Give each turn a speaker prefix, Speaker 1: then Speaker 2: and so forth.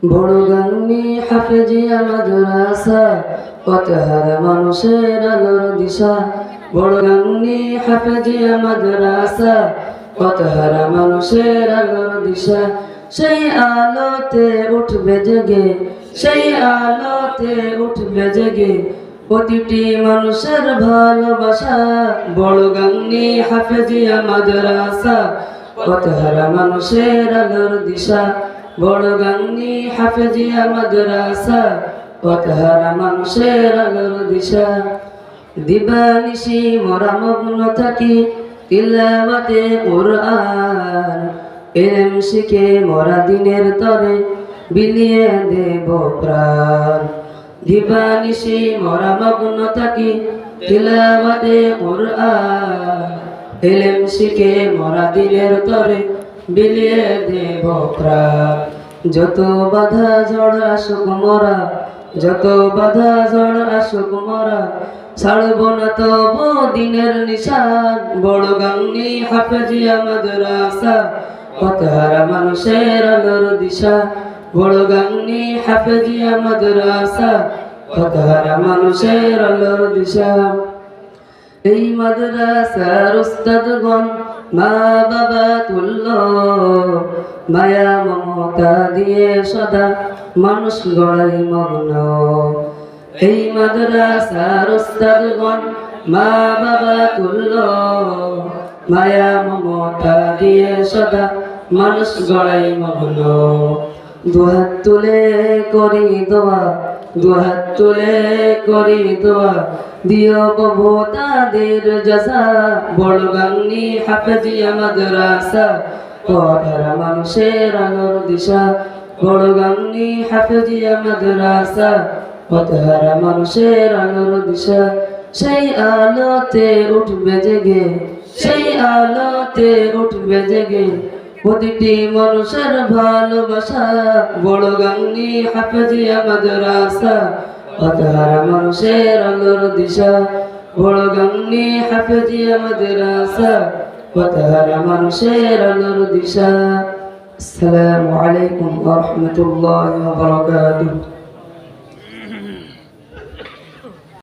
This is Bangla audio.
Speaker 1: বড়গাংনী হাফেজিয়া মাদ্রাসা পথহারা মানুষের আলোর দিশা। বড়গাংনী হাফেজিয়া মাদ্রাসা পথহারা মানুষের আলোর দিশা। সেই আলোতে উঠবে জেগে, সেই আলোতে উঠবে জেগে প্রতিটি মানুষের ভালোবাসা। বড়গাংনী হাফেজিয়া মাদ্রাসা পথহারা মানুষের আলোর দিশা। বড়গাংনী হাফেজিয়া মাদ্রাসা পথহারা মানুষের আলোর দিশা। দিবানিশি মোরা মগ্ন থাকি তিলাওয়াতে কুরআন, ইলম শিখে মোরা দিনের তরে বিলিয়ে দেব প্রাণ। দিবানিশি মোরা মগ্ন থাকি তিলাওয়াতে কুরআন, ইলম শিখে মোরা দিনের তরে বিলিয়ে দেব প্রাণ। যত বাধা ঝড় আসুক মোরা, যত বাধা ঝড় আসুক মোরা ছাড়ব না তবু দিনের নিশান। বড়গাংনী হাফেজিয়া মাদ্রাসা পথহারা মানুষের আলোর দিশা। বড়গাংনী হাফেজিয়া মাদ্রাসা পথহারা মানুষের আলোর দিশা। এই মাদ্রাসার উস্তাদগণ মা বাবা তুল্য, মায়া মমতা দিয়ে সদা মানুষ গড়াই মগ্ন। এই মাদ্রাসার উস্তাদগণ মা বাবা তুল্য, মায়া মমতা দিয়ে সদা মানুষ গড়াই মগ্ন। দুহাত তুলে করি দোয়া, দুহাত তুলে করি দোয়া দিও প্রভু তাদের জাযা। বড়গাংনী হাফেজিয়া মাদ্রাসা পথহারা মানুষের আলোর দিশা। বড়গাংনী হাফেজিয়া মাদ্রাসা পথহারা মানুষের আলোর দিশা। সেই আলোতে উঠবে জেগে, সেই আলোতে উঠবে জেগে প্রতিটি মানুষের ভালোবাসা। বড়গাংনী হাফেজিয়া মাদ্রাসা পথহারা মানুষের আলোর দিশা। বড়গাংনী হাফেজিয়া মাদ্রাসা পথহারা মানুষের আলোর দিশা। আসসালামু আলাইকুম ওয়া রাহমাতুল্লাহি ওয়া বারাকাতুহু।